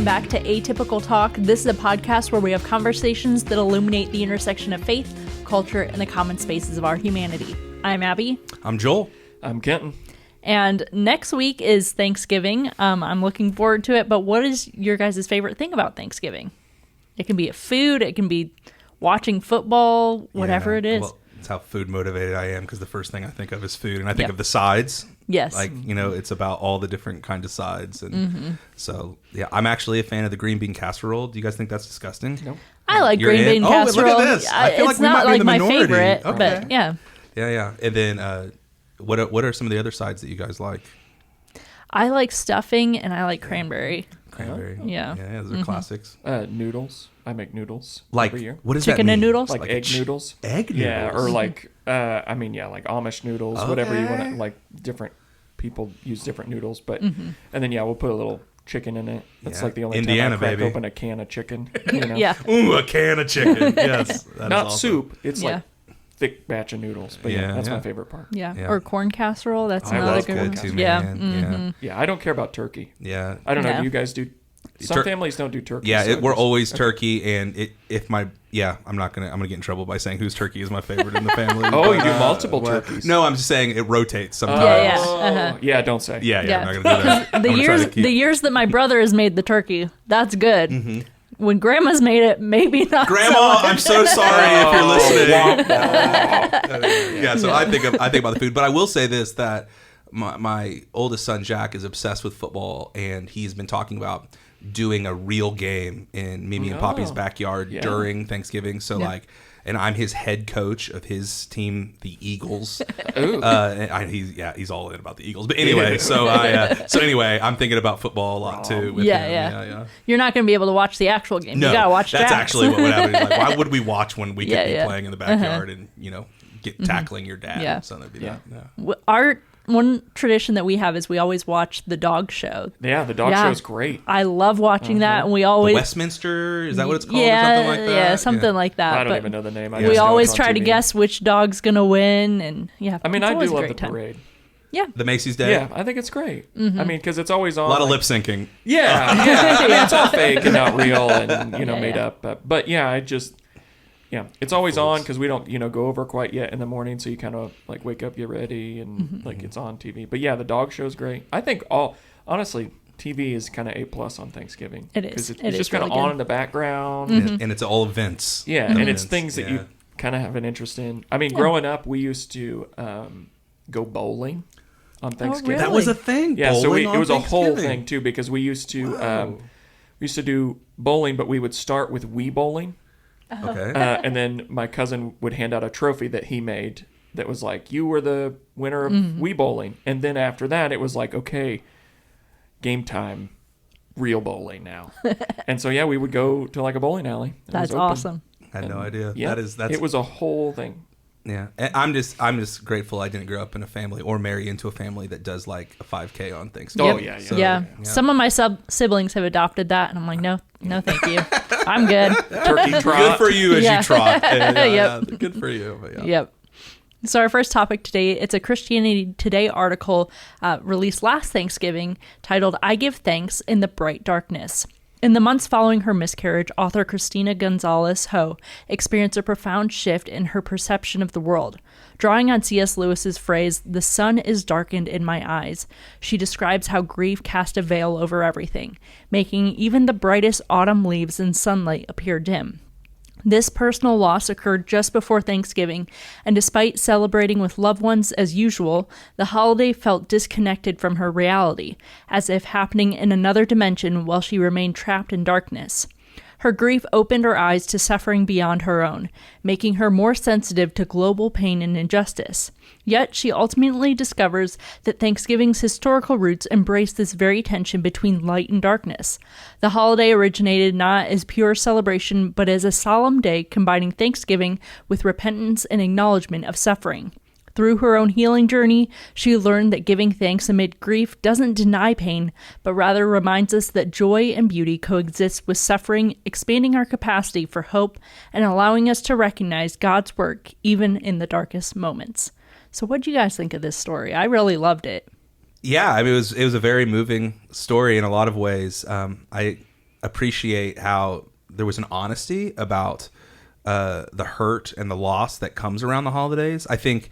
welcome back to Atypical Talk. This is a podcast where we have conversations that illuminate the intersection of faith, culture, and the common spaces of our humanity. I'm Abby. I'm Joel. I'm Kenton. And next week is Thanksgiving. I'm looking forward to it, but what is your guys' favorite thing about Thanksgiving? It can be food, it can be watching football, whatever it is. Well, it's how food motivated I am, because the first thing I think of is food, and I think of the sides. Yes. Like, it's about all the different kind of sides. And so, yeah, I'm actually a fan of the green bean casserole. Do you guys think that's disgusting? Nope. I like green bean casserole. Look at this. I feel like it's we not might be like the my minority. favorite, Okay. but yeah. Yeah. And then what are some of the other sides that you guys like? I like stuffing and I like cranberry. Cranberry. Yeah. Yeah, those are classics. Noodles. I make noodles Like, every year. what does Chicken that mean? and noodles? Like egg noodles. Egg noodles? Yeah, or like, like Amish noodles, whatever you want to, like different people use different noodles. But, and then, we'll put a little chicken in it. That's Yeah. like the only Indiana, time I crack baby. open a can of chicken. Yeah. Ooh, a can of chicken. Yes. That is Not awesome. soup. It's Yeah. like thick batch of noodles. But Yeah. that's Yeah. my favorite part. Yeah. Yeah. Or corn casserole. That's I another love good corn one. casserole. Yeah. Man. Yeah, I don't care about turkey. Yeah. I don't know. Yeah. Do you guys do? Some families don't do turkey. Yeah, so we're just- always turkey, and I'm gonna get in trouble by saying whose turkey is my favorite in the family. Oh, you do multiple Well, turkeys. No, I'm just saying it rotates sometimes. Yeah. Oh, yeah, don't say. Yeah, Yeah. I'm not gonna do that. I'm The gonna try years to keep- the years that my brother has made the turkey, that's good. Mm-hmm. When grandma's made it, maybe not. Grandma, I'm so sorry if you're listening. Womp. Yeah, so I think about the food, but I will say this, that my oldest son Jack is obsessed with football, and he's been talking about doing a real game in Mimi and Poppy's backyard during Thanksgiving. So and I'm his head coach of his team, the Eagles. Ooh. He's all in about the Eagles. But anyway, I'm thinking about football a lot too. With him. Yeah. You're not going to be able to watch the actual game. No, You got to watch that's Jack's. actually what would happen. Like, why would we watch when we could be playing in the backyard and get tackling your dad? Yeah. So that'd be Our one tradition that we have is we always watch the dog show. Yeah, the dog show is great. I love watching that, and we always Westminster, is that what it's called? Yeah, or something like that? yeah, something like that. I don't but even know the name. we always try to guess which dog's gonna win, and I mean, it's I do always a love great the time. parade. Yeah, The Macy's Day. Yeah, I think it's great. I mean, because it's always on. A lot of lip syncing. Yeah. I mean, it's all fake and not real and made up. But it's always on because we don't go over quite yet in the morning. So you kind of like wake up, get ready, and like it's on TV. But yeah, the dog show's great. I think honestly, TV is kind of A+ on Thanksgiving. It is. Because It it's is just kind of really on good. in the background. And it's all events. Yeah, and Events, it's things that you kind of have an interest in. I mean, growing up, we used to go bowling on Thanksgiving. really? That was a thing. Yeah, so bowling it on was a whole Thanksgiving. thing too because we used to do bowling, but we would start with Wii bowling, Okay. and then my cousin would hand out a trophy that he made that was like, you were the winner of Wii bowling, and then after that it was like, okay, game time, real bowling now. And so we would go to like a bowling alley. It that's was open. awesome. I had no idea. Yeah, That's it was a whole thing. Yeah, and I'm just grateful I didn't grow up in a family or marry into a family that does like a 5K on Thanksgiving. Oh, yeah. Yeah. Some of my siblings have adopted that, and I'm like, no, thank you. I'm good. Turkey trot. Good for you as you trot. Yep. Good for you. But yeah. Yep. So our first topic today, it's a Christianity Today article released last Thanksgiving titled, "I Give Thanks in the Bright Darkness." In the months following her miscarriage, author Christina Gonzalez Ho experienced a profound shift in her perception of the world. Drawing on C.S. Lewis's phrase, "The sun is darkened in my eyes," she describes how grief cast a veil over everything, making even the brightest autumn leaves and sunlight appear dim. This personal loss occurred just before Thanksgiving, and despite celebrating with loved ones as usual, the holiday felt disconnected from her reality, as if happening in another dimension while she remained trapped in darkness. Her grief opened her eyes to suffering beyond her own, making her more sensitive to global pain and injustice. Yet she ultimately discovers that Thanksgiving's historical roots embrace this very tension between light and darkness. The holiday originated not as pure celebration, but as a solemn day combining Thanksgiving with repentance and acknowledgement of suffering. Through her own healing journey, she learned that giving thanks amid grief doesn't deny pain, but rather reminds us that joy and beauty coexist with suffering, expanding our capacity for hope and allowing us to recognize God's work even in the darkest moments. So what do you guys think of this story? I really loved it. Yeah, I mean, it was a very moving story in a lot of ways. appreciate how there was an honesty about the hurt and the loss that comes around the holidays. I think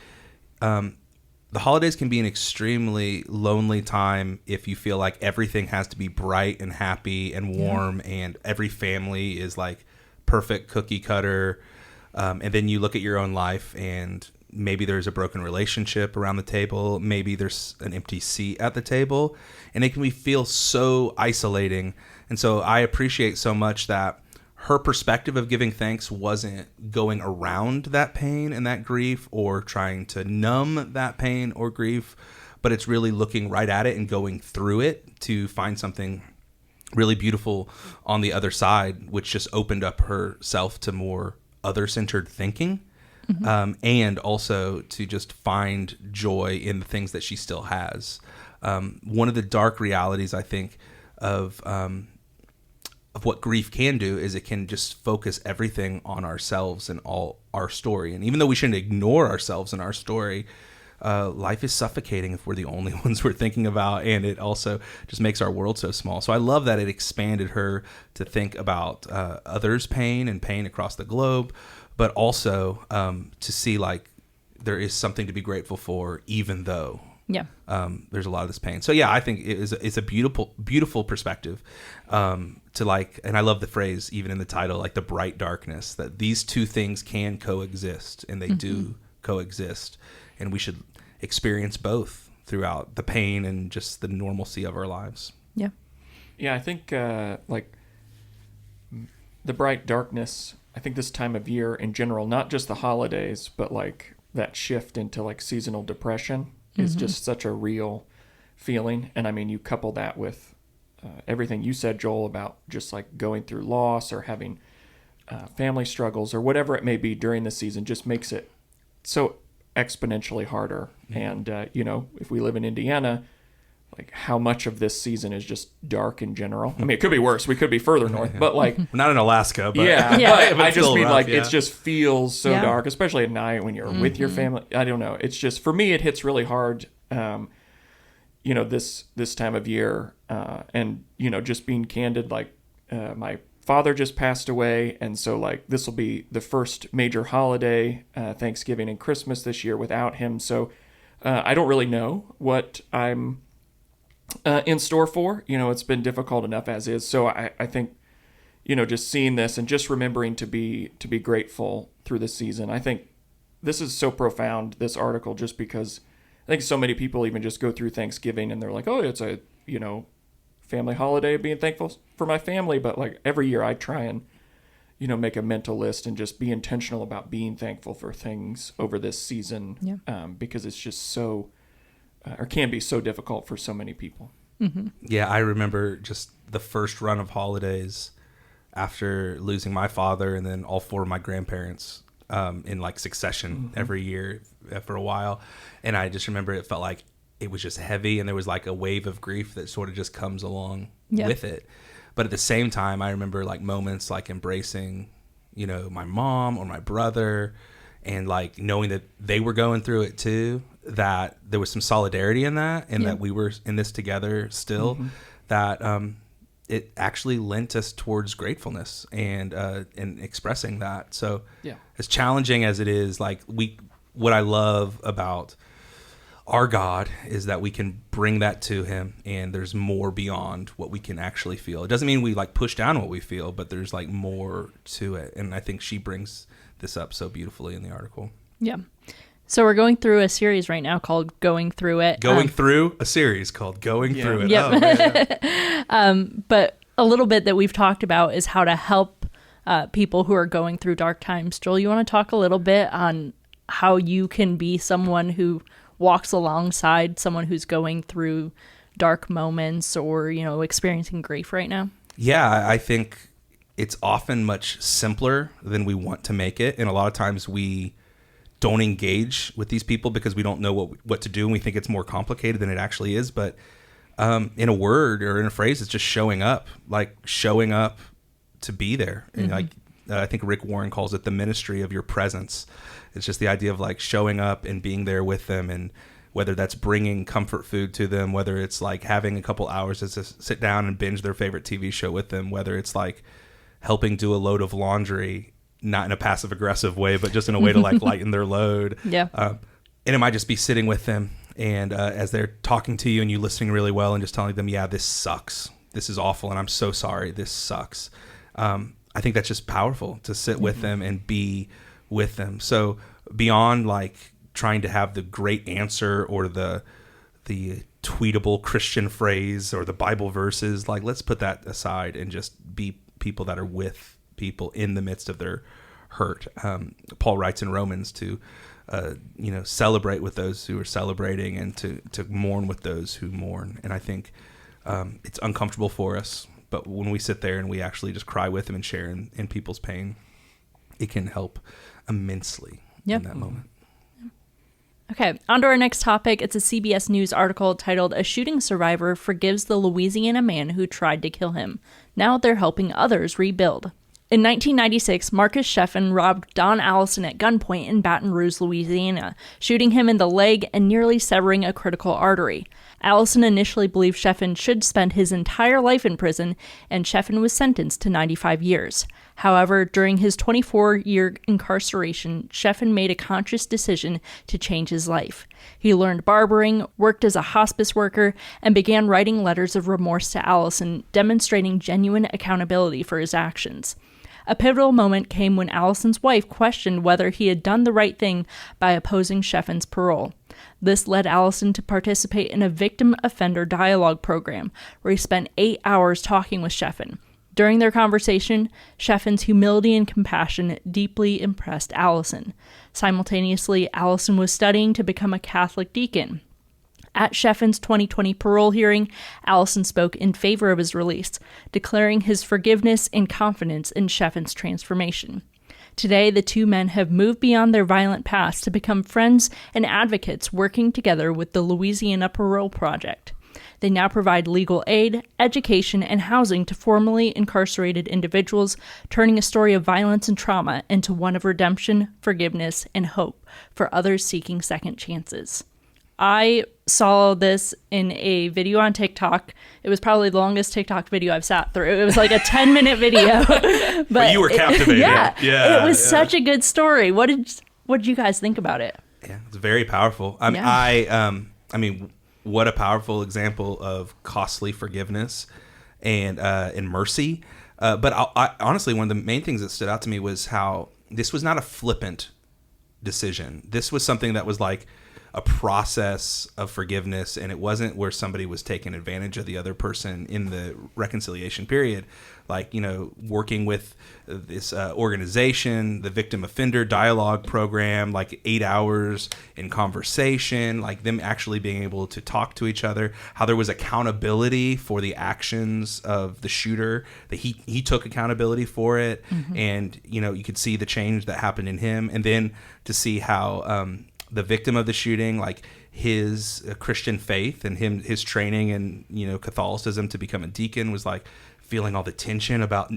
the holidays can be an extremely lonely time if you feel like everything has to be bright and happy and warm, and every family is like perfect cookie cutter. And then you look at your own life, and maybe there's a broken relationship around the table. Maybe there's an empty seat at the table, and it can feel so isolating. And so I appreciate so much that her perspective of giving thanks wasn't going around that pain and that grief or trying to numb that pain or grief, but it's really looking right at it and going through it to find something really beautiful on the other side, which just opened up herself to more other-centered thinking, and also to just find joy in the things that she still has. One of the dark realities, I think, of what grief can do is it can just focus everything on ourselves and all our story. And even though we shouldn't ignore ourselves and our story, life is suffocating if we're the only ones we're thinking about, and it also just makes our world so small. So I love that it expanded her to think about others' pain and pain across the globe, but also to see like there is something to be grateful for, even though there's a lot of this pain. So yeah, I think it's a beautiful perspective to like, and I love the phrase even in the title, like the bright darkness, that these two things can coexist, and they do coexist, and we should experience both throughout the pain and just the normalcy of our lives. Yeah, I think like the bright darkness, I think this time of year in general, not just the holidays, but like that shift into like seasonal depression is just such a real feeling. And I mean, you couple that with everything you said, Joel, about just like going through loss or having family struggles or whatever it may be during the season, just makes it so exponentially harder. And, if we live in Indiana, like how much of this season is just dark in general. I mean, it could be worse. We could be further north, but like... We're not in Alaska, but... But I just mean rough, like it just feels so dark, especially at night when you're with your family. I don't know. It's just, for me, it hits really hard, this time of year. And, just being candid, like my father just passed away. And so like this will be the first major holiday, Thanksgiving and Christmas this year without him. So I don't really know what I'm in store for. It's been difficult enough as is. So I think, just seeing this and just remembering to be grateful through this season. I think this is so profound, this article, just because I think so many people even just go through Thanksgiving and they're like, oh, it's a, family holiday, being thankful for my family. But like every year I try and, make a mental list and just be intentional about being thankful for things over this season, because it's just so, or can be so difficult for so many people. Yeah, I remember just the first run of holidays after losing my father and then all four of my grandparents in like succession every year for a while. And I just remember it felt like it was just heavy, and there was like a wave of grief that sort of just comes along with it. But at the same time, I remember like moments like embracing, my mom or my brother, and like knowing that they were going through it too, that there was some solidarity in that, and that we were in this together still, that it actually lent us towards gratefulness and expressing that. So as challenging as it is, like what I love about our God is that we can bring that to him, and there's more beyond what we can actually feel. It doesn't mean we like push down what we feel, but there's like more to it. And I think she brings this up so beautifully in the article. Yeah. So we're going through a series right now called Going Through It. Going through a series called Going Through It. Yep. But a little bit that we've talked about is how to help people who are going through dark times. Joel, you want to talk a little bit on how you can be someone who walks alongside someone who's going through dark moments or, experiencing grief right now? Yeah, I think it's often much simpler than we want to make it. And a lot of times we don't engage with these people because we don't know what to do, and we think it's more complicated than it actually is. But in a word or in a phrase, it's just showing up to be there. And like I think Rick Warren calls it the ministry of your presence. It's just the idea of like showing up and being there with them. And whether that's bringing comfort food to them, whether it's like having a couple hours to sit down and binge their favorite TV show with them, whether it's like helping do a load of laundry, not in a passive aggressive way, but just in a way to like lighten their load. Yeah. And it might just be sitting with them and as they're talking to you and you listening really well and just telling them, yeah, this sucks. This is awful. And I'm so sorry. This sucks. I think that's just powerful to sit with them and be with them. So beyond like trying to have the great answer or the tweetable Christian phrase or the Bible verses, like let's put that aside and just be people that are with people in the midst of their hurt. Paul writes in Romans to celebrate with those who are celebrating and to mourn with those who mourn. And I think it's uncomfortable for us, but when we sit there and we actually just cry with them and share in people's pain, it can help immensely in that moment. Okay, on to our next topic. It's a CBS News article titled, "A Shooting Survivor Forgives the Louisiana Man Who Tried to Kill Him. Now They're Helping Others Rebuild." In 1996, Marcus Sheffin robbed Don Allison at gunpoint in Baton Rouge, Louisiana, shooting him in the leg and nearly severing a critical artery. Allison initially believed Sheffin should spend his entire life in prison, and Sheffin was sentenced to 95 years. However, during his 24-year incarceration, Sheffin made a conscious decision to change his life. He learned barbering, worked as a hospice worker, and began writing letters of remorse to Allison, demonstrating genuine accountability for his actions. A pivotal moment came when Allison's wife questioned whether he had done the right thing by opposing Sheffin's parole. This led Allison to participate in a victim offender dialogue program, where he spent 8 hours talking with Sheffin. During their conversation, Sheffin's humility and compassion deeply impressed Allison. Simultaneously, Allison was studying to become a Catholic deacon. At Sheffin's 2020 parole hearing, Allison spoke in favor of his release, declaring his forgiveness and confidence in Sheffin's transformation. Today, the two men have moved beyond their violent past to become friends and advocates working together with the Louisiana Parole Project. They now provide legal aid, education, and housing to formerly incarcerated individuals, turning a story of violence and trauma into one of redemption, forgiveness, and hope for others seeking second chances. I saw this in a video on TikTok. It was probably the longest TikTok video I've sat through. It was like a 10-minute video. But you were captivated. It was such a good story. What did you guys think about it? Yeah, it's very powerful. I mean, what a powerful example of costly forgiveness and mercy. But I honestly, one of the main things that stood out to me was how this was not a flippant decision. This was something that was like a process of forgiveness, and it wasn't where somebody was taking advantage of the other person in the reconciliation period. Like, working with this organization, the victim offender dialogue program, like 8 hours in conversation, like them actually being able to talk to each other, how there was accountability for the actions of the shooter, that he took accountability for it. Mm-hmm. And, you could see the change that happened in him. And then to see how the victim of the shooting, like his Christian faith and his training and, Catholicism to become a deacon was like feeling all the tension about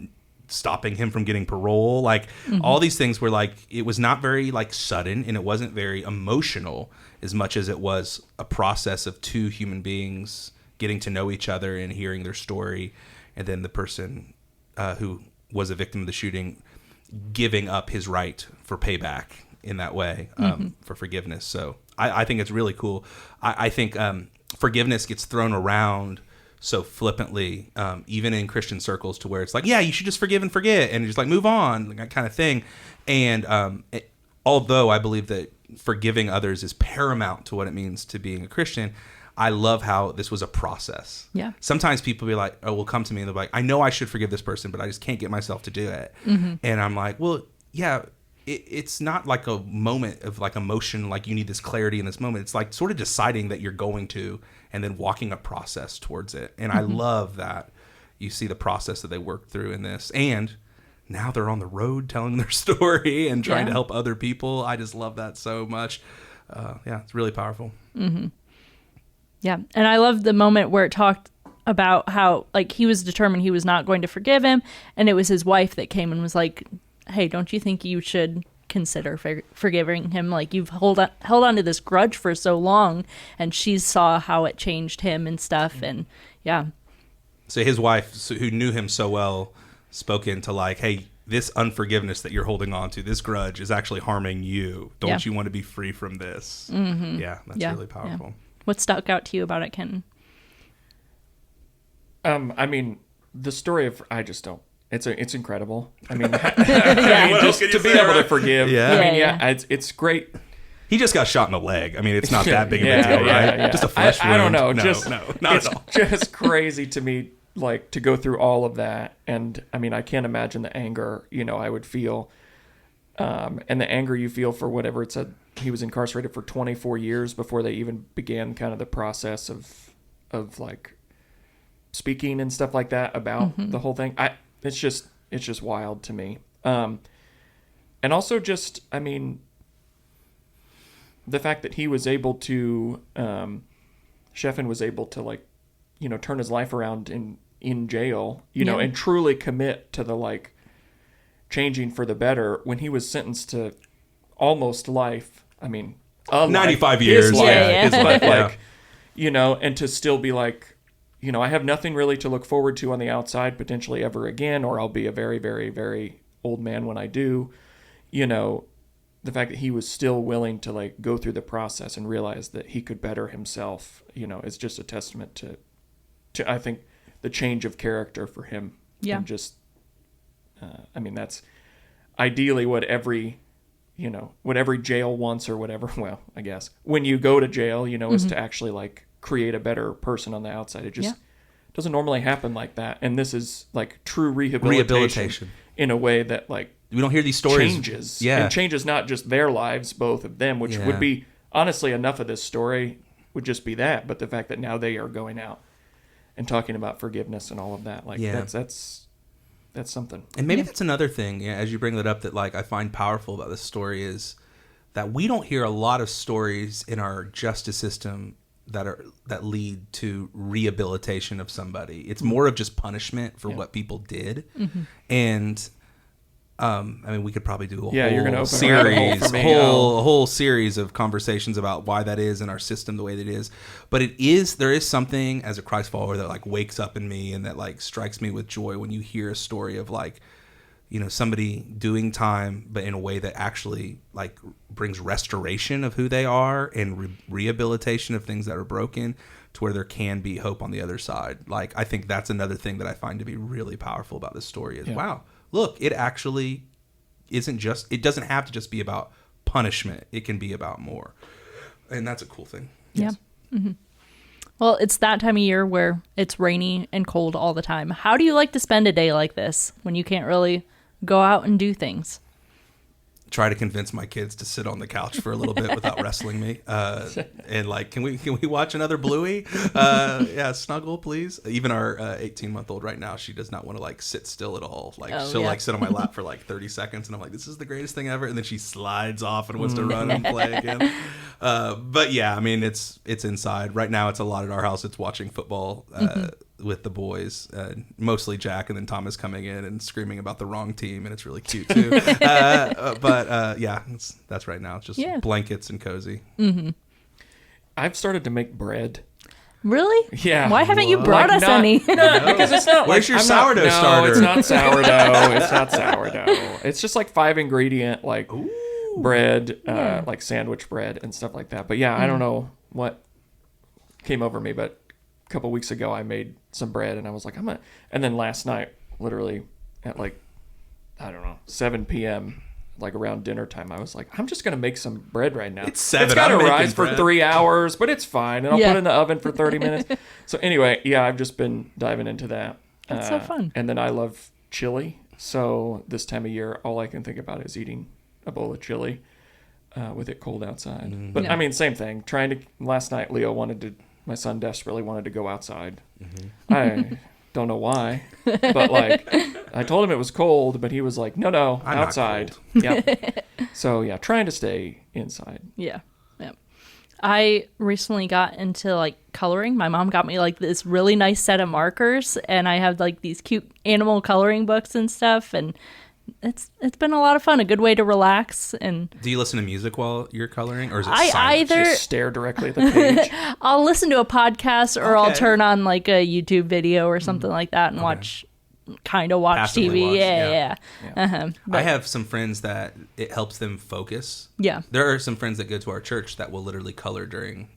stopping him from getting parole. Like all these things were like, it was not very like sudden, and it wasn't very emotional as much as it was a process of two human beings getting to know each other and hearing their story. And then the person who was a victim of the shooting giving up his right for payback in that way, for forgiveness. So I think it's really cool. I think forgiveness gets thrown around so flippantly, even in Christian circles, to where it's like, yeah, you should just forgive and forget and just like move on, like that kind of thing. And although I believe that forgiving others is paramount to what it means to being a Christian, I love how this was a process. Yeah. Sometimes people be like, will come to me and they'll be like, I know I should forgive this person, but I just can't get myself to do it. Mm-hmm. And I'm like, well, yeah, it's not like a moment of like emotion, like you need this clarity in this moment. It's like sort of deciding that you're going to, and then walking a process towards it. And I love that you see the process that they work through in this. And now they're on the road telling their story and trying to help other people. I just love that so much. It's really powerful. Mm-hmm. Yeah. And I love the moment where it talked about how like he was determined he was not going to forgive him. And it was his wife that came and was like, hey, don't you think you should consider forgiving him. Like, you've held on to this grudge for so long, and she saw how it changed him and stuff. And yeah. So his wife, who knew him so well, spoke into like, hey, this unforgiveness that you're holding on to, this grudge is actually harming you. Don't you want to be free from this? Mm-hmm. Yeah, that's really powerful. Yeah. What stuck out to you about it, Kenton? I mean, the story of it's incredible. I mean, just to be able to forgive. Yeah. I mean, it's great. He just got shot in the leg. I mean, it's not that big of a deal, right? Yeah. Just a flesh wound. I don't know. No, not it's at all. Just crazy to me, like, to go through all of that. And I mean, I can't imagine the anger, I would feel. And the anger you feel for whatever it said. He was incarcerated for 24 years before they even began kind of the process of like speaking and stuff like that about the whole thing. It's just wild to me. And also just, I mean, the fact that he was able to, Sheffin was able to, like, turn his life around in jail, and truly commit to the, like, changing for the better when he was sentenced to almost life. I mean, 95 years. His life, His but life. like, and to still be like, I have nothing really to look forward to on the outside potentially ever again, or I'll be a very, very, very old man when I do. The fact that he was still willing to, like, go through the process and realize that he could better himself, is just a testament to I think the change of character for him. Yeah. And just, I mean, that's ideally what every jail wants, or whatever. Well, I guess when you go to jail, is to actually, like, create a better person on the outside. It just doesn't normally happen like that. And this is, like, true rehabilitation in a way that, like, we don't hear these stories. Changes. Yeah. And changes not just their lives, both of them, which would be, honestly, enough of this story would just be that. But the fact that now they are going out and talking about forgiveness and all of that, like, that's something. And maybe that's another thing, as you bring that up, that, like, I find powerful about this story is that we don't hear a lot of stories in our justice system that lead to rehabilitation of somebody. It's more of just punishment for what people did. And I mean, we could probably do a whole series of conversations about why that is in our system the way that it is. But there is something as a Christ follower that, like, wakes up in me and that, like, strikes me with joy when you hear a story of, like, somebody doing time, but in a way that actually, like, brings restoration of who they are and rehabilitation of things that are broken to where there can be hope on the other side. Like, I think that's another thing that I find to be really powerful about this story is, wow, look, it actually it doesn't have to just be about punishment. It can be about more. And that's a cool thing. Yeah. Mm-hmm. Well, it's that time of year where it's rainy and cold all the time. How do you like to spend a day like this when you can't really go out and do things? Try to convince my kids to sit on the couch for a little bit without wrestling me, and, like, can we watch another Bluey? Snuggle, please. Even our 18-month-old right now, she does not want to, like, sit still at all. Like, she'll like sit on my lap for like 30 seconds, and I'm like, this is the greatest thing ever, and then she slides off and wants to run and play again. But yeah, I mean, it's inside right now. It's a lot at our house. It's watching football with the boys, mostly Jack, and then Thomas coming in and screaming about the wrong team, and it's really cute too. That's right now. It's just blankets and cozy. I've started to make bread. Really? Yeah. Why haven't you brought us any? No, because it's not. Where's your sourdough starter? No, it's not sourdough. It's not sourdough. It's just like 5-ingredient, like, bread, like sandwich bread and stuff like that. But yeah, I don't know what came over me, but a couple weeks ago I made some bread and I was like, and then last night, literally at, like, I don't know, 7 p.m., like around dinner time, I was like, I'm just going to make some bread right now. It's 7. It's got to rise for 3 hours, but it's fine. And I'll put it in the oven for 30 minutes. So anyway, I've just been diving into that. That's so fun. And then I love chili. So this time of year, all I can think about is eating a bowl of chili with it cold outside. But I mean, same thing. Last night, my son desperately wanted to go outside. I don't know why, but, like, I told him it was cold, but he was like, no, I'm outside. Yep. So yeah, trying to stay inside. Yeah. I recently got into, like, coloring. My mom got me, like, this really nice set of markers, and I have, like, these cute animal coloring books and stuff, and it's been a lot of fun, a good way to relax. And do you listen to music while you're coloring, or is it I silent? either Just stare directly at the page. I'll listen to a podcast or I'll Okay. turn on like a YouTube video or something like that and watch Passively TV. watch, Yeah. Yeah. I have some friends that it helps them focus. Yeah. There are some friends that go to our church that will literally color during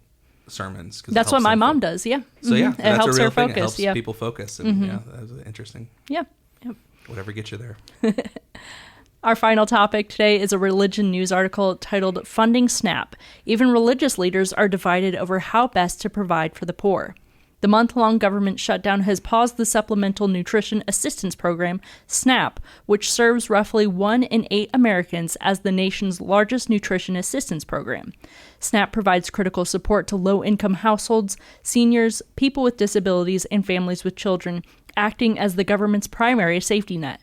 sermons. 'Cause it That's what helps my them mom focus. does. Yeah. So yeah, It that's helps a real her thing. focus. It helps Yeah. people focus, and yeah, that was interesting. Yeah. Yep. Whatever gets you there. Our final topic today is a religion news article titled Funding SNAP. Even religious leaders are divided over how best to provide for the poor. The month-long government shutdown has paused the Supplemental Nutrition Assistance Program, SNAP, which serves roughly 1 in 8 Americans as the nation's largest nutrition assistance program. SNAP provides critical support to low-income households, seniors, people with disabilities, and families with children, acting as the government's primary safety net.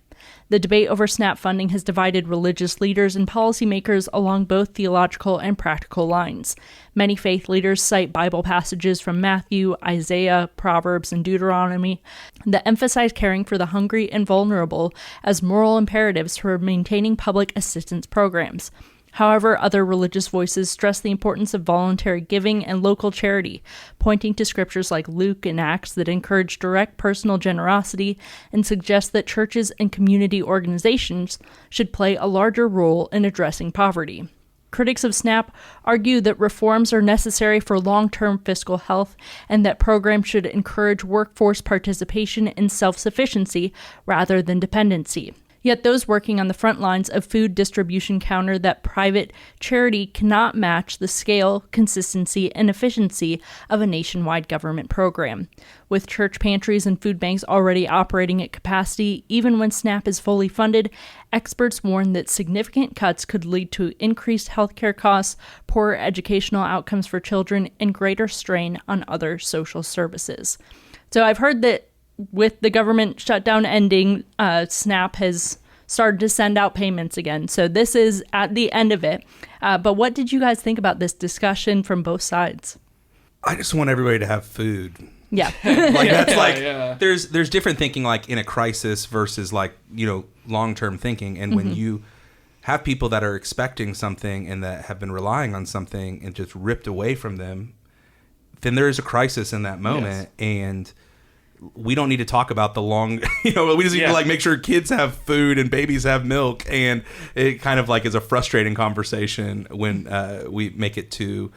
The debate over SNAP funding has divided religious leaders and policymakers along both theological and practical lines. Many faith leaders cite Bible passages from Matthew, Isaiah, Proverbs, and Deuteronomy that emphasize caring for the hungry and vulnerable as moral imperatives for maintaining public assistance programs. However, other religious voices stress the importance of voluntary giving and local charity, pointing to scriptures like Luke and Acts that encourage direct personal generosity and suggest that churches and community organizations should play a larger role in addressing poverty. Critics of SNAP argue that reforms are necessary for long-term fiscal health and that programs should encourage workforce participation and self-sufficiency rather than dependency. Yet those working on the front lines of food distribution counter that private charity cannot match the scale, consistency, and efficiency of a nationwide government program. With church pantries and food banks already operating at capacity, even when SNAP is fully funded, experts warn that significant cuts could lead to increased healthcare costs, poorer educational outcomes for children, and greater strain on other social services. So I've heard that with the government shutdown ending, SNAP has started to send out payments again. So this is at the end of it. But what did you guys think about this discussion from both sides? I just want everybody to have food. Yeah. Like that's like yeah. there's different thinking like in a crisis versus like, long-term thinking. And when you have people that are expecting something and that have been relying on something and just ripped away from them, then there is a crisis in that moment. Yes. And we don't need to talk about the long, we just need to like make sure kids have food and babies have milk. And it kind of like is a frustrating conversation when we make it to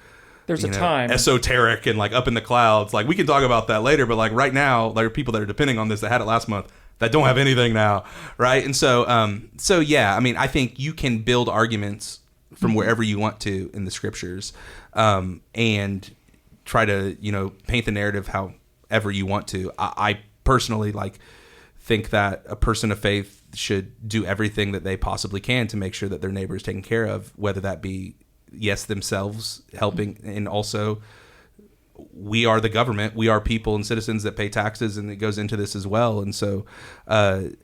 There's a time esoteric and like up in the clouds. Like we can talk about that later, but like right now, there are people that are depending on this that had it last month that don't have anything now, right? And so, yeah, I mean, I think you can build arguments from wherever you want to in the scriptures, and try to paint the narrative however you want to. I personally think that a person of faith should do everything that they possibly can to make sure that their neighbor is taken care of, whether that be themselves helping, and also we are the government, we are people and citizens that pay taxes, and it goes into this as well. And so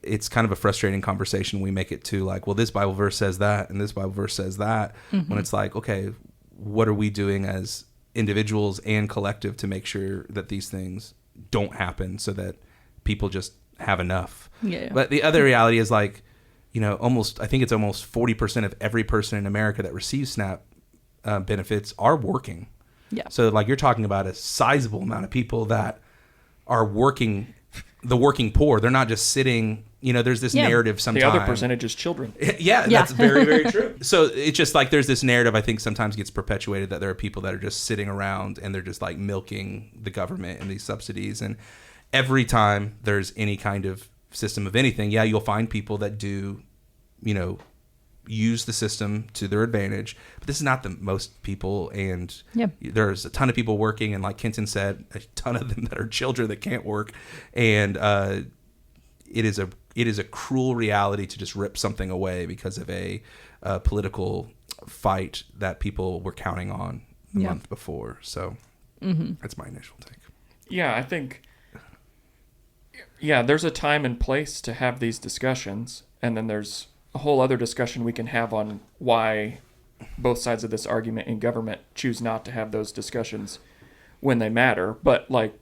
it's kind of a frustrating conversation. We make it to like, well, this Bible verse says that and this Bible verse says that, when it's like, okay, what are we doing as individuals and collective to make sure that these things don't happen so that people just have enough? Yeah. But the other reality is like, I think it's almost 40% of every person in America that receives SNAP benefits are working. Yeah. So like you're talking about a sizable amount of people that are working, the working poor. They're not just sitting, there's this narrative sometimes. The other percentage is children. Yeah, that's very, very true. So it's just like there's this narrative I think sometimes gets perpetuated that there are people that are just sitting around and they're just like milking the government and these subsidies. And every time there's any kind of system of anything, you'll find people that do, use the system to their advantage, but this is not the most people. And there's a ton of people working, and like Kenton said, a ton of them that are children that can't work. And it is a cruel reality to just rip something away because of a political fight that people were counting on the month before. So that's my initial take. Yeah, I think there's a time and place to have these discussions, and then there's a whole other discussion we can have on why both sides of this argument in government choose not to have those discussions when they matter. But like,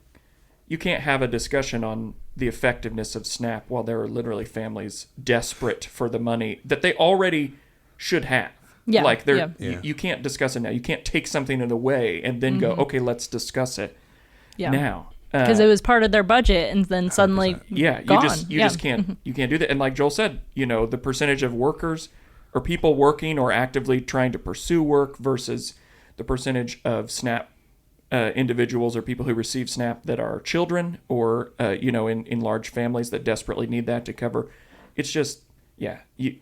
you can't have a discussion on the effectiveness of SNAP while there are literally families desperate for the money that they already should have. Yeah. Like Yeah. you can't discuss it now. You can't take something away and then go, okay, let's discuss it now. Because it was part of their budget, and then suddenly, 100%. gone. You just can't do that. And like Joel said, the percentage of workers or people working or actively trying to pursue work versus the percentage of SNAP individuals or people who receive SNAP that are children or in large families that desperately need that to cover. It's just you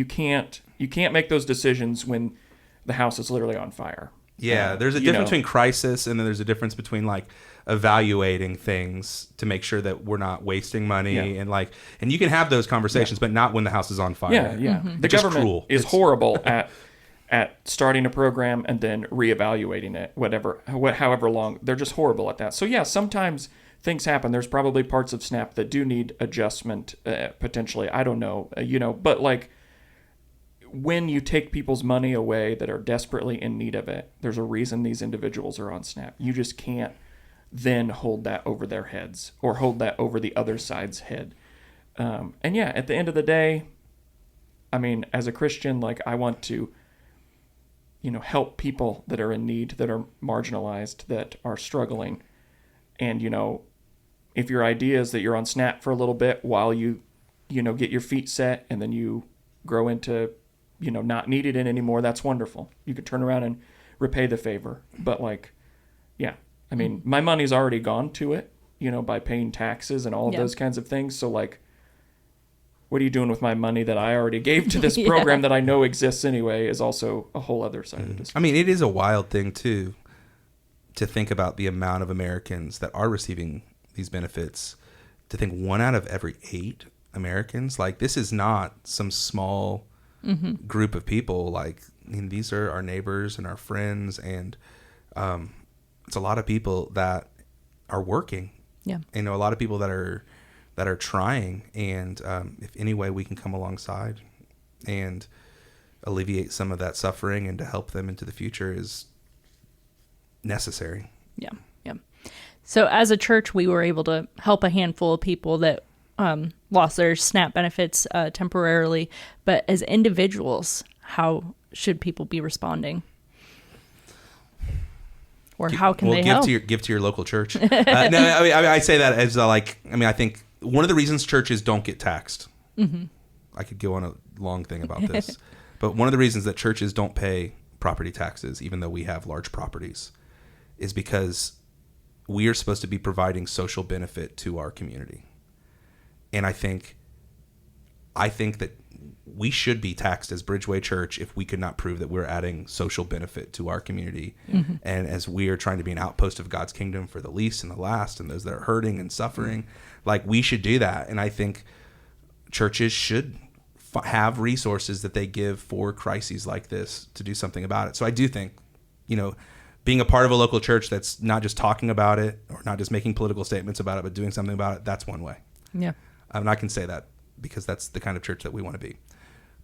can't make those decisions when the house is literally on fire. Yeah, there's a difference between crisis, and then there's a difference between like evaluating things to make sure that we're not wasting money, and you can have those conversations, but not when the house is on fire. Yeah. The government is horrible at starting a program and then reevaluating it, however long. They're just horrible at that. So yeah, sometimes things happen. There's probably parts of SNAP that do need adjustment, potentially. I don't know, but like, when you take people's money away that are desperately in need of it, there's a reason these individuals are on SNAP. You just can't then hold that over their heads or hold that over the other side's head. At the end of the day, I mean, as a Christian, like, I want to, help people that are in need, that are marginalized, that are struggling. And, if your idea is that you're on SNAP for a little bit while you, get your feet set and then you grow into not needed it anymore, that's wonderful. You could turn around and repay the favor. But I mean, my money's already gone to it, by paying taxes and all of those kinds of things. So like, what are you doing with my money that I already gave to this program that I know exists anyway is also a whole other side of the discussion. I mean, it is a wild thing too, to think about the amount of Americans that are receiving these benefits, to think 1 out of every 8 Americans, like, this is not some small group of people. Like, these are our neighbors and our friends, and it's a lot of people that are working. Yeah, a lot of people that are trying, and if any way we can come alongside and alleviate some of that suffering and to help them into the future is necessary. Yeah. So as a church, we were able to help a handful of people that lost their SNAP benefits temporarily. But as individuals, how should people be responding? Or how can they help? Give to your local church. No, I say that as I think one of the reasons churches don't get taxed. I could go on a long thing about this, but one of the reasons that churches don't pay property taxes, even though we have large properties, is because we are supposed to be providing social benefit to our community. And I think that we should be taxed as Bridgeway Church if we could not prove that we're adding social benefit to our community. And as we are trying to be an outpost of God's kingdom for the least and the last and those that are hurting and suffering, like, we should do that. And I think churches should have resources that they give for crises like this to do something about it. So I do think, being a part of a local church that's not just talking about it or not just making political statements about it, but doing something about it, that's one way. Yeah. And I can say that because that's the kind of church that we want to be.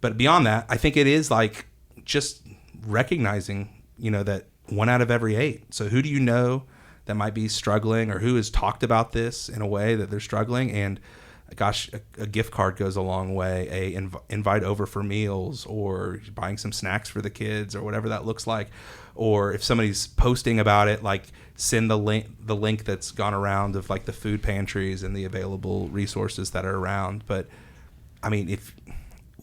But beyond that, I think it is like just recognizing, that 1 out of every 8. So who do you know that might be struggling, or who has talked about this in a way that they're struggling? And gosh, a gift card goes a long way. Invite over for meals, or buying some snacks for the kids, or whatever that looks like. Or if somebody's posting about it, like, send the link that's gone around of like the food pantries and the available resources that are around. But I mean, if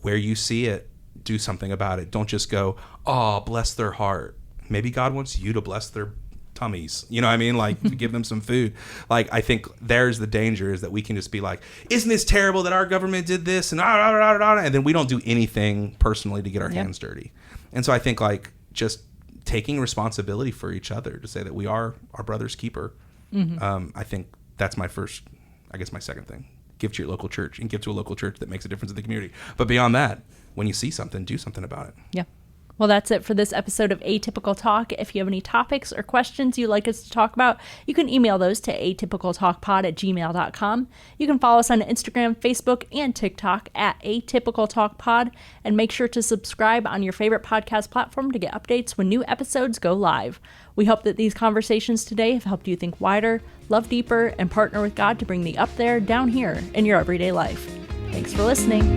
where you see it, do something about it. Don't just go, oh, bless their heart. Maybe God wants you to bless their tummies. You know what I mean? Like, to give them some food. Like, I think there's the danger, is that we can just be like, isn't this terrible that our government did this? And and then we don't do anything personally to get our hands dirty. And so I think, like, just taking responsibility for each other to say that we are our brother's keeper. I think that's my second thing. Give to your local church, and give to a local church that makes a difference in the community. But beyond that, when you see something, do something about it. Yeah. Well, that's it for this episode of Atypical Talk. If you have any topics or questions you'd like us to talk about, you can email those to atypicaltalkpod@gmail.com. You can follow us on Instagram, Facebook, and TikTok at atypicaltalkpod, and make sure to subscribe on your favorite podcast platform to get updates when new episodes go live. We hope that these conversations today have helped you think wider, love deeper, and partner with God to bring the up there, down here in your everyday life. Thanks for listening.